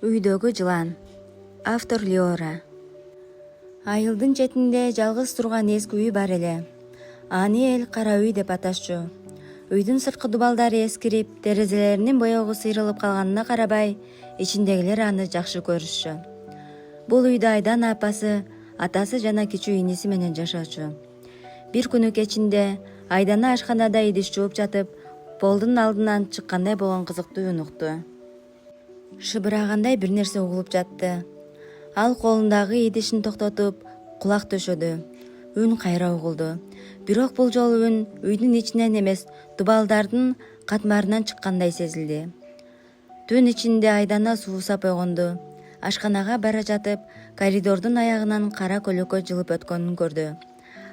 Үйдөгү жылан. Автор Леора. Айылдын четинде жалгыз турган эски үй бар эле. Аны эл кара үй деп аташчу. Үйдүн сырткы дубалдары эскирип, терезелеринин боёгу сыйрылып калганына карабай, ичиндегилер аны жакшы көрүшчү. Бул үйдө Айдана апасы, атасы жана кичүү иниси менен жашачу. Бир күнү кечинде Айдана ашканада идиш жууп жатып, полдун алдынан чыккандай болгон кызыктуу үн укту. Шыбырагандай бир нерсе угулуп жатты. Ал колундагы идишин токтотуп, кулак төшөдү. Үн кайра угулду. Бирок бул жолу үн үйдүн ичинен эмес, дубалдардын катмарынан чыккандай сезилди. Түн ичинде Айдана суусап ойгонду. Ашканага бара жатып, коридордун аягынан кара көлөкө жылып өткөнүн көрдү.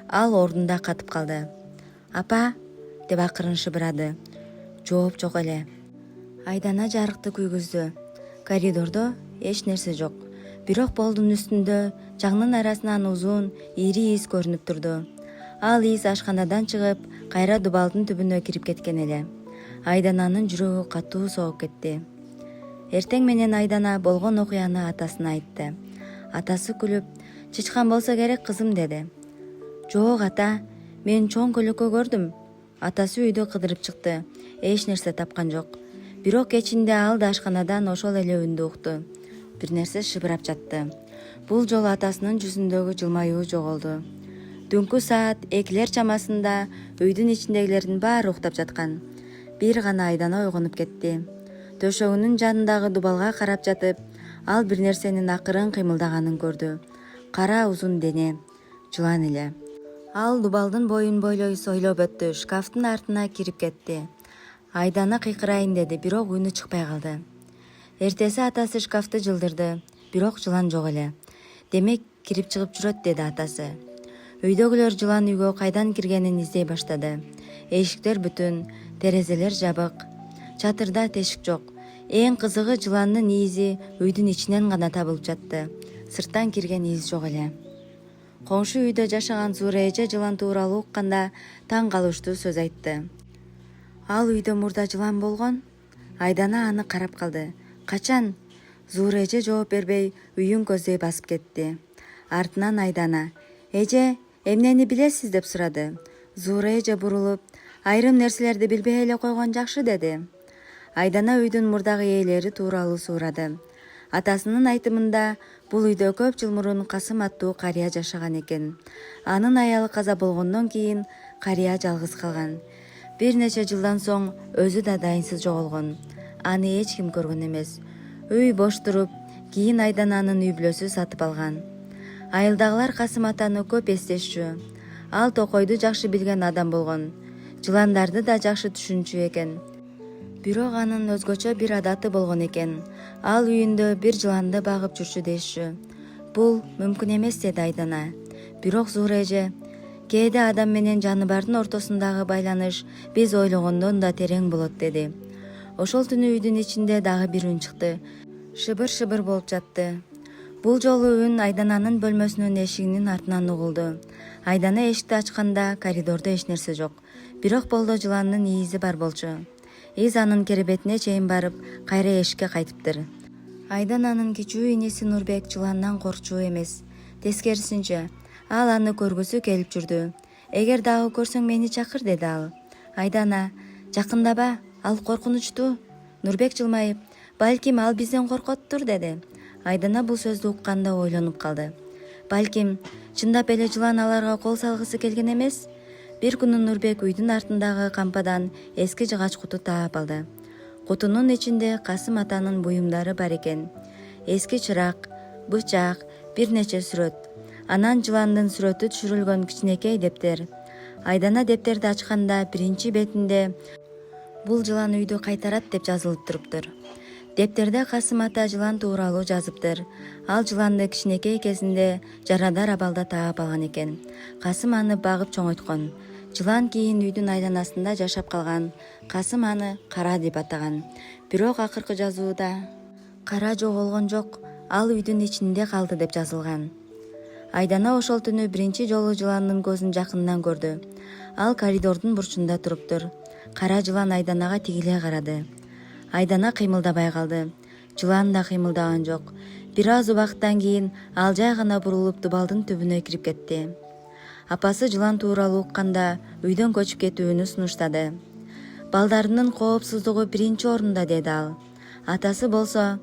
Ал ордунда катып калды. «Апа!» деп акырын шыбырады. Жооп жок эле. Айдана жарыкты күйгүздү. Коридордо эч нерсе жок. Бирок полдун үстүндө жаңнын арасынан узун, ири из көрүнүп турду. Ал из ашканадан чыгып, кайра дубалдын түбүнө кирип кеткен эле. Айдананын жүрөгү катуу сооп кетти. Эртең менен Айдана болгон окуяны атасына айтты. Атасы күлүп, «Чычкан болсо керек, кызым», деди. «Жок, ата, мен чоң көлөкө көрдүм». Атасы үйдө кыдырып чыкты. Эч нерсе тапкан жок. Бирок кечинде ал да ашканадан ошол эле үндү укту. Бир нерсе шыбырап жатты. Бул жолу атасынын жүзүндөгү жылмаюу жоголду. Түнкү саат 2 чамасында үйдүн ичиндегилердин баары уктап жаткан. Бир гана Айдана ойгонуп кетти. Төшөгүнүн жанындагы дубалга карап жатып, ал бир нерсенин акырын кыймылдаганын көрдү. Кара узун дене, жылан эле. Ал дубалдын боюн бойлой сойлоп өттү, шкафтын артына кирип кетти. Айдана кыйкырайын деди, бирок үнү чыкпай калды. Эртеси атасы шкафты жылдырды, бирок жылан жок эле. «Демек, кирип чыгып жүрөт», деди атасы. Үйдөгүлөр жылан үйгө кайдан киргенин издей баштады. Эшиктер бүтүн, терезелер жабык, чатырда тешик жок. Эң кызыгы, жыландын изи үйдүн ичинен гана табылып жатты. Сырттан кирген из жок эле. Коңшу үйдө жашаган Зуура эже жылан тууралуу укканда таң калыштуу сөз айтты. «Ал үйдө мурда жылан болгон?» Айдана аны карап калды. «Качан?» Зуура эже жооп бербей, үйүн көздөй басып кетти. Артынан Айдана: «Эже, эмнени билесиз?» деп сурады. Зуура эже бурулуп: «Айрым нерселерди билбей эле койгон жакшы», деди. Айдана үйдүн мурдагы ээлери тууралуу сурады. Атасынын айтымында, бул үйдө көп жыл мурун Касым аттуу карыя жашаган экен. Анын аялы каза болгондон кийин карыя жалгыз калган. Бир нече жылдан соң өзү да дайынсыз жоголгон. Аны эч ким көргөн эмес. Үй бош туруп, кийин Айдананын үй бүлөсү сатып алган. Айылдагылар Касым атаны көп эстешчү. Ал токойду жакшы билген адам болгон. Жыландарды да жакшы түшүнчү экен. Бирок анын өзгөчө бир адаты болгон экен. Ал үйүндө бир жыланды багып жүрчү дешчү. Бул мүмкүн эмес, деди Айдана. Бирок Зуура эже: «Кээде адам менен жаныбардын ортосундагы байланыш биз ойлогондон да терең болот», деди. Ошол түнү үйдүн ичинде дагы бир үн чыкты. Шыбыр-шыбыр болуп жатты. Бул жолу үн Айдананын бөлмөсүнүн эшигинин артынан угулду. Айдана эшикти ачканда коридордо эч нерсе жок. Бирок полдо жыландын изи бар болчу. Из анын керебетине чейин барып, кайра эшикке кайтыптыр. Айдананын кичүү иниси Нурбек жыландан коркчу эмес. Тескерисинче, ал аны көргүсү келип жүрдү. «Эгер дагы көрсөң мени чакыр», деди ал. Айдана: «Жакындаба, ал коркунучтуу». Нурбек жылмайып: «Балким ал бизден коркоттур», деди. Айдана бул сөздү укканда ойлонуп калды. Балким чындап эле жылан аларга кол салгысы келген эмес. Бир күнү Нурбек үйдүн артындагы кампадан эски жыгач куту таап алды. Кутунун ичинде Касым атанын буюмдары бар экен. Эски чырак, бычак, бир нече сүрөт. Анан жыландын сүрөтү түшүрүлгөн кичинекей дептер. Айдана дептерди ачканда биринчи бетинде «Бул жылан үйдү кайтарат» деп жазылып туруптур. Дептерде Касым ата жылан тууралуу жазыптыр. Ал жыланды кичинекей кезинде жарадар абалда таап алган экен. Касым аны багып чоңойткон. Жылан кийин үйдүн айланасында жашап калган. Касым аны Кара деп атаган. Бирок акыркы жазууда Кара жоголгон жок, ал үйдүн ичинде калды деп жазылган. Айдана ошол түнү биринчи жолу жыландын көзүн жакындан көрдү. Ал коридордун бурчунда туруптур. Кара жылан Айданага тигиле карады. Айдана кыймылдабай калды. Жылан да кыймылдаган жок. Бир аз убакыттан кийин ал жай гана бурулуп дубалдын түбүнө кирип кетти. Апасы жылан тууралуу укканда үйдөн көчүп кетүүнү сунуштады. Балдарынын коопсуздугу биринчи орунда, деди ал. Атасы болсо,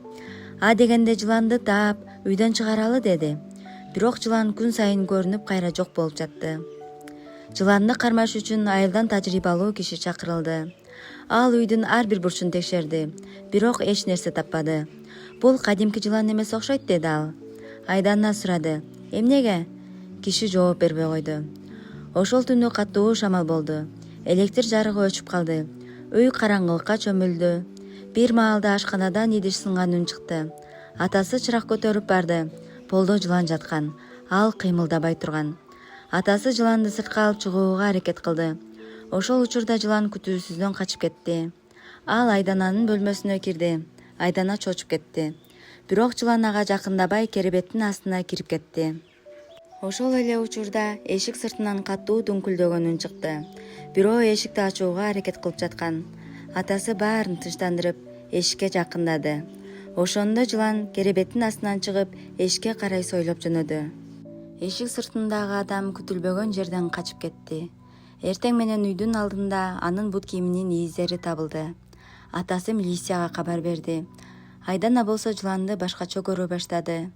а дегенде жыланды таап үйдөн чыгаралы, деди. Бирок жылан күн сайын көрүнүп кайра жок болуп жатты. Жыланды кармаш үчүн айылдан тажрыйбалуу киши чакырылды. Ал үйдүн ар бир бурчун текшерди, бирок эч нерсе таппады. Бул кадимки жылан эмес окшойт, деди ал. Айдана сурады. Эмнеге? Киши жооп бербей койду. Ошол түнү катуу шамал болду. Электр жарыгы өчүп калды. Үй караңгылыкка чөмүлдү. Бир маалда ашканадан идиш сынган үн чыкты. Атасы чырак көтөрүп барды. Полдо жылан жаткан. Ал кыймылдабай турган. Атасы жыланды сыртка алып чыгууга аракет кылды. Ошол учурда жылан күтүүсүздөн качып кетти. Ал Айдананын бөлмөсүнө кирди. Айдана чочуп кетти. Бирок жылан ага жакындабай керебеттин астына кирип кетти. Ошол эле учурда эшик сыртынан катуу дүңкүлдөгөн үн чыкты. Бирөө эшикти ачууга аракет кылып жаткан. Атасы баарын тынчтандырып, эшикке жакындады. Ошондо жылан керебеттин астынан чыгып, эшикке карай сойлоп жөнөдү. Эшик сыртындагы адам күтүлбөгөн жерден качып кетти. Эртең менен үйдүн алдында анын бут кийиминин издери табылды. Атасы милицияга кабар берди. Айдана болсо жыланды башкача көрө баштады.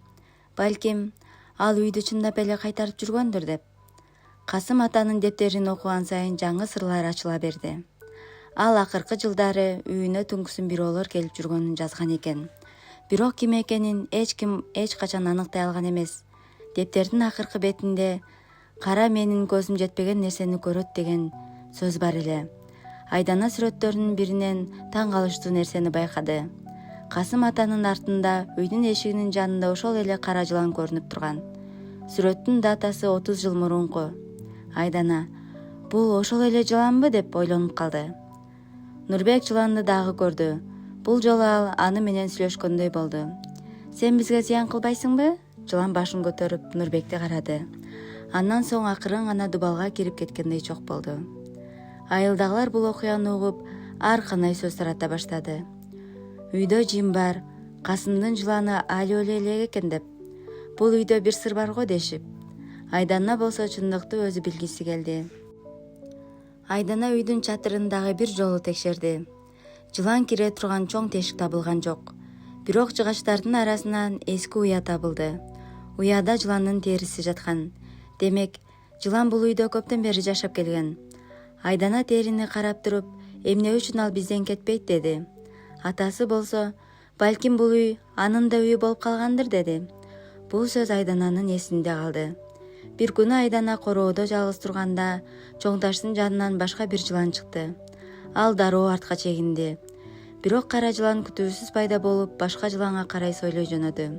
Балким, ал үйдү чындап эле кайтарып жүргөндүр деп. Касым атанын дептерин окуган сайын жаңы сырлар ачыла берди. Ал акыркы жылдары үйүнө түнкүсүн бирөөлөр келип жүргөнүн жазган экен. Бирок ким экенин эч ким эч качан аныктай алган эмес. Дептердин акыркы бетинде кара менин көзүм жетпеген нерсени көрөт деген сөз бар эле. Айдана сүрөттөрүнүн биринен таң калыштуу нерсени байкады. Касым атанын артында үйдүн эшигинин жанында ошол эле кара жылан көрүнүп турган. Сүрөттүн датасы 30 жыл мурунку. Айдана, бул ошол эле жыланбы деп ойлонуп калды. Нурбек жыланды дагы көрдү. Бул жолу ал аны менен сүйлөшкөндөй болду. Сен бизге зыян кылбайсыңбы? Жылан башын көтөрүп Нурбекти карады. Андан соң акырын гана дубалга кирип кеткендей чок болду. Айылдагылар бул окуяны угуп, ар кандай сөз тарата баштады. Үйдө жин бар, Касымдын жыланы али өлө элек экен деп. Бул үйдө бир сыр бар го дешип. Айдана болсо чындыкты өзү билгиси келди. Айдана үйдүн чатырындагы бир жолу текшерди. Жылан кире турган чоң тешик табылган жок. Бирок жыгачтардын арасынан эски уя табылды. Уяда жыландын териси жаткан. Демек, жылан бул үйдө көптөн бери жашап келген. Айдана терини карап туруп, эмне үчүн ал бизден кетпейт, деди. Атасы болсо, балким бул үй анын да үйү болуп калгандыр, деди. Бул сөз Айдананын эсинде калды. Бир күнү Айдана короодо жалгыз турганда, чоң таштын жанынан башка бир жылан чыкты. Ал дароо артка чегинди. Бирок кара жылан күтүүсүз пайда болуп, башка жыланга карай сойлой жөнөдү.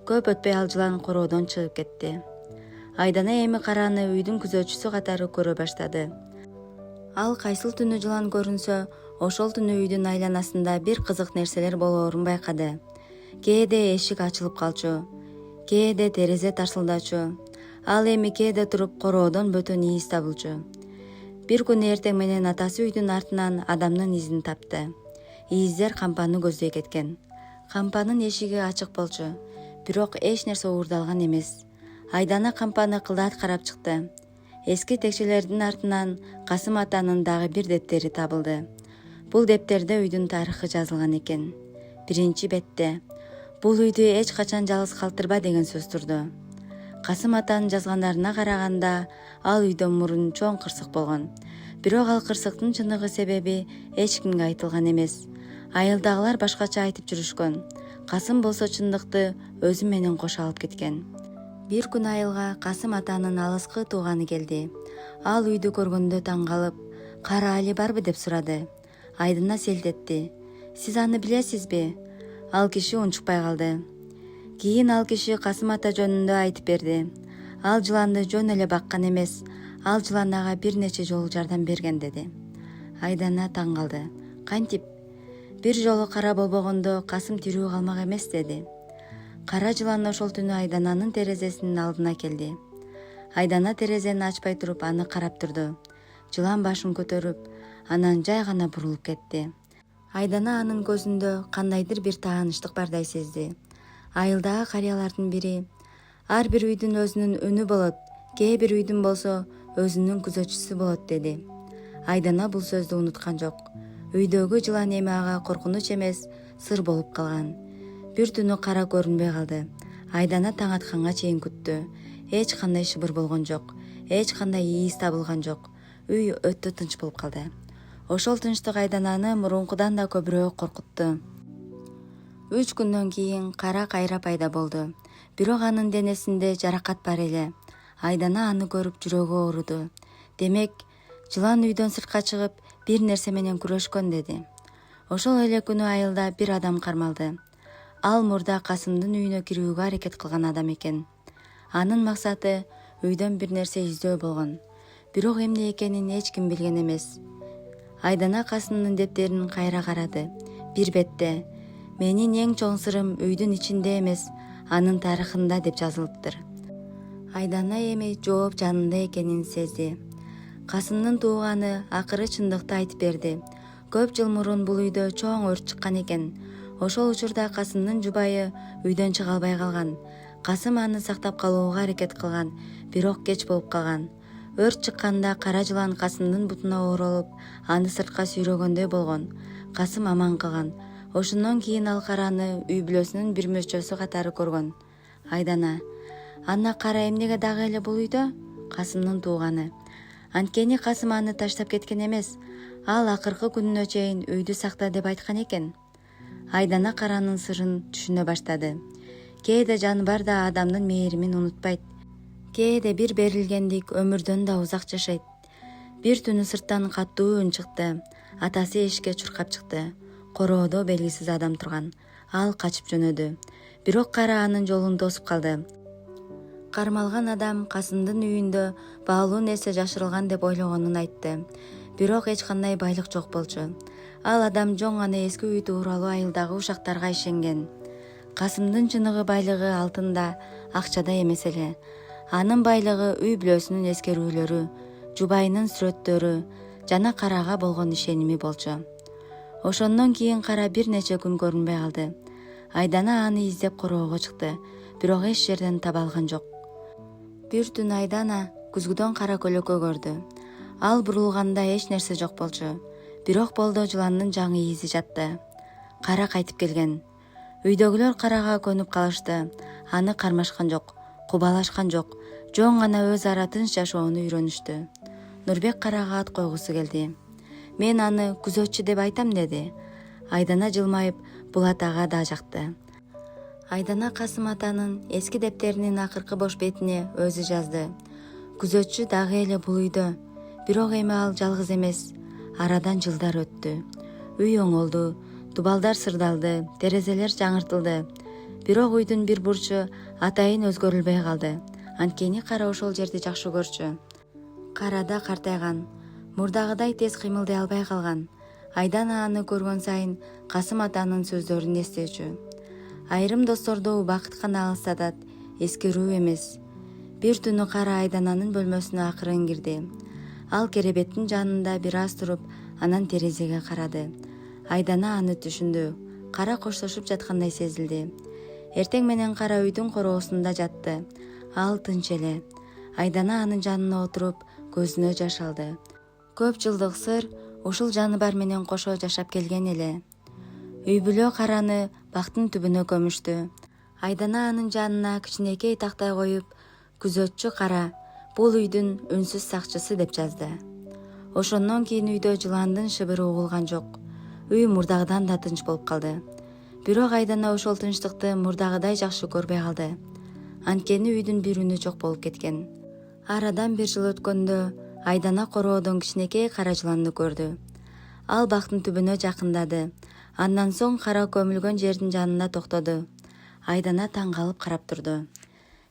Көп өтпөй ал жылан короодон чыгып кетти. Айдана эми караны үйдүн күзөтчүсү катары көрө баштады. Ал кайсыл түнү жылан көрүнсө, ошол түнү үйдүн айланасында бир кызык нерселер болоорун байкады. Кээде эшик ачылып калчу, кээде терезе тарсылдачу. Ал эми кээде туруп короодон бөтөн ийис табылчу. Бир күнү эртең менен атасы үйдүн артынан адамдын изин тапты. Ийиздер кампаны көздөй кеткен. Кампанын эшиги ачык болчу, бирок эч нерсе уурдалган эмес. Айдана кампаны кылдат карап чыкты. Эски текчелердин артынан Касым атанын дагы бир дептери табылды. Бул дептерде үйдүн тарыхы жазылган экен. Биринчи бетте бул үйдү эч качан жалгыз калтырба деген сөз турду. Касым атанын жазгандарына караганда, ал үйдө мурун чоң кырсык болгон. Бирок ал кырсыктын чыныгы себеби эч кимге айтылган эмес. Айылдагылар башкача айтып жүрүшкөн. Касым болсо чындыкты өзү менен кошо алып кеткен. Бир күн айылга Касым атанын алыскы тууганы келди. Ал үйдү көргөндө таң калып, кара али барбы деп сурады. Айдана селт этти. Сиз аны билесизби? Ал киши унчукпай калды. Кийин ал киши Касым ата жөнүндө айтып берди. Ал жыланды жөн эле баккан эмес, ал жылан ага бир нече жолу жардам берген, деди. Айдана таң калды. Кантип? Бир жолу кара болбогондо Касым тирүү калмак эмес, деди. Кара жылан ошол түнү Айдананын терезесинин алдына келди. Айдана терезени ачпай туруп аны карап турду. Жылан башын көтөрүп, анан жай гана бурулуп кетти. Айдана анын көзүндө кандайдыр бир тааныштык бардай сезди. Айылдагы карыялардын бири: ар бир үйдүн өзүнүн үнү болот, кээ бир үйдүн болсо өзүнүн күзөтчүсү болот деди. Айдана бул сөздү унуткан жок. Үйдөгү жылан эми ага коркунуч эмес, сыр болуп калган. Бир түнү кара көрүнбөй калды. Айдана таң атканга чейин күттү. Эч кандай шыбыр болгон жок, эч кандай ийис табылган жок. Үй өтө тынч болуп калды. Ошол тынчтык Айдананы мурункудан да көбүрөөк коркутту. 3 күндөн кийин кара кайра пайда болду. Бирок анын денесинде жаракат бар эле. Айдана аны көрүп жүрөгү ооруду. Демек, жылан үйдөн сыртка чыгып, бир нерсе менен күрөшкөн деди. Ошол эле күнү айылда бир адам кармалды. Ал мурда Касымдын үйүнө кирүүгө аракет кылган адам экен. Анын максаты үйдөн бир нерсе издөө болгон. Бирок эмне экенин эч ким билген эмес. Айдана Касымдын дептерин кайра карады. Бир бетте: "Менин эң чоң сырым үйдүн ичинде эмес, анын тарыхында" деп жазылыптыр. Айдана эми жооп жанында экенин сезди. Касымдын тууганы акыры чындыкты айтып берди. Көп жыл мурун бул үйдө чоң өрт чыккан экен. Ошол учурда Касымдын жубайы үйдөн чыга албай калган. Касым аны сактап калууга аракет кылган, бирок кеч болуп калган. Өрт чыкканда кара жылан Касымдын бутуна ооролуп, аны сыртка сүйрөгөндөй болгон. Касым аман калган. Ошондон кийин ал караны үй бүлөсүнүн бир мүчөсү катары көргөн. Айдана: "Ана кара эмнеге дагы эле бул үйдө?" Касымдын тууганы: "Анткени Касым аны таштап кеткен эмес. Ал акыркы күнүнө чейин үйдү сакта деп айткан экен." Айдана каранын сырын түшүнө баштады. Кээде жаныбар да адамдын мээримин унутпайт. Кээде бир берилгендик өмүрдөн да узак жашайт. Бир түнү сырттан каттуу үн чыкты. Атасы эшикке чуркап чыкты. Короодо белгисиз адам турган. Ал качып жөнөдү. Бирок кара анын жолун тосуп калды. Кармалган адам Касымдын үйүндө баалуу нерсе жашырылган деп ойлогонун айтты. Бирок эч кандай байлык жок болчу. Ал адам жоң гана эски үй тууралуу айылдагы ушактарга ишенген. Касымдын чыныгы байлыгы алтында, акчада эмес эле. Анын байлыгы үй бүлөсүнүн эскерүүлөрү, жубайынын сүрөттөрү жана карага болгон ишеними болчу. Ошондон кийин кара бир нече күн көрүнбөй калды. Айдана аны издеп короого чыкты, бирок эч жерден таба алган жок. Бир түн Айдана күзгүдөн кара көлөкө көрдү. Ал бурулганда эч нерсе жок болчу. Бирок болдо жыландын жаңы изи жатты. Кара кайтып келген. Үйдөгүлөр карага көнүп калышты. Аны кармашкан жок, кубалашкан жок. Жоң гана өз ара тынч жашоону үйрөнүштү. Нурбек карага ат койгусу келди. "Мен аны күзөтчү деп айтам" деди. Айдана жылмайып бул атага да жакты. Айдана Касым атанын эски дептеринин акыркы бош бетине өзү жазды. Күзөтчү дагы эле бул үйдө. Бирок эми ал жалгыз эмес. Арадан жылдар өттү. Үй оңолду, дубалдар сырдалды, терезелер жаңыртылды. Бирок үйдүн бир бурчу атайын өзгөрүлбөй калды. Анткени кара ошол жерди жакшы көрчү. Карада картайган, мурдагыдай тез кыймылдай албай калган. Айдана аны көргөн сайын Касым атанын сөздөрүн эстечү. Айрым досторду убакыт гана алсатат, эскерүү эмес. Бир түнү кара Айдананын бөлмөсүнө акырын кирди. Ал керебеттин жанында бир аз туруп, анан терезеге карады. Айдана аны түшүндү. Кара коштошуп жаткандай сезилди. Эртең менен кара үйдүн короосунда жатты. Ал тынч эле. Айдана анын жанына отуруп, көзүнө жаш алды. Көп жылдык сыр ушул жаныбар менен кошо жашап келген эле. Үй бүлө караны бактын түбүнө көмүштү. Айдана анын жанына кичинекей тактай коюп, "Күзөтчү кара, бул үйдүн үнсүз сакчысы" деп жазды. Ошондон кийин үйдө жыландын шыбыры угулган жок. Үй мурдагыдан да тынч болуп калды. Бирок Айдана ошол тынчтыкты мурдагыдай жакшы көрбөй калды. Анткени үйдүн бир үнү жок болуп кеткен. Арадан бир жыл өткөндө Айдана короодон кичинекей кара жыланды көрдү. Ал бактын түбүнө жакындады. Андан соң кара көмүлгөн жердин жанында токтоду. Айдана таң калып карап турду.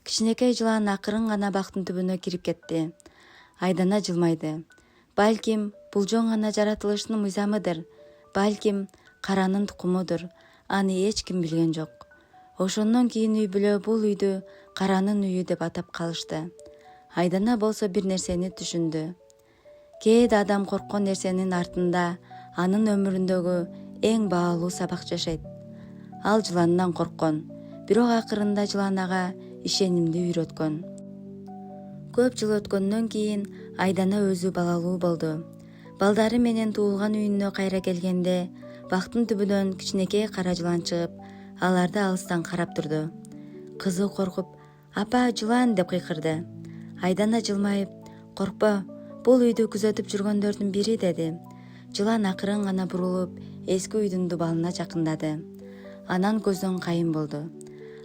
Кичинекей жылан акырын гана бактын түбүнө кирип кетти. Айдана жылмайды. Балким бул жоң гана жаратылыштын мыйзамыдыр. Балким каранын тукумудур. Аны эч ким билген жок. Ошондон кийин үй бүлө бул үйдү каранын үйү деп атап калышты. Айдана болсо бир нерсени түшүндү. Кээде адам корккон нерсенин артында анын өмүрүндөгү эң баалуу сабак жашайт. Ал жыландан корккон, бирок акырында жылан ага ишенимди үйрөткөн. Көп жыл өткөндөн кийин Айдана өзү балалуу болду. Балдары менен туулган үйүнө кайра келгенде бактын түбүнөн кичинекей кара жылан чыгып, аларды алыстан карап турду. Кызы коркуп, "Апа, жылан!" деп кыйкырды. Айдана жылмайып, "Коркпо, бул үйдү күзөтүп жүргөндөрдүн бири" деди. Жылан акырын гана бурулуп, эски үйдүн дубалына жакындады. Анан көздөн кайын болду.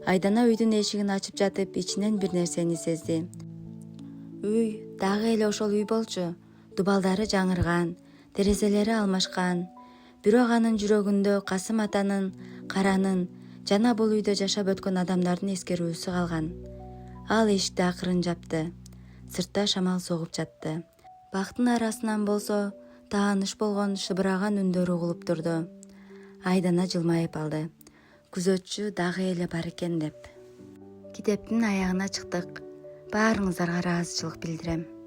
Айдана үйдүн эшигин ачып жатып, ичинен бир нерсени сезди. Үй дагы эле ошол үй болчу. Дубалдары жаңырган, терезелери алмашкан. Бирок анын жүрөгүндө Касым атанын, Каранын жана бул үйдө жашап өткөн адамдардын эскерүүсү калган. Ал эшикти акырын жапты. Сыртта шамал согуп жатты. Бактын арасынан болсо тааныш болгон шыбыраган үндөр угулуп турду. Айдана жылмайып алды. Күзөтчү дагы эле бар экен деп. Китептин аягына чыктык. Баарыңыздарга ыраазычылык билдирем.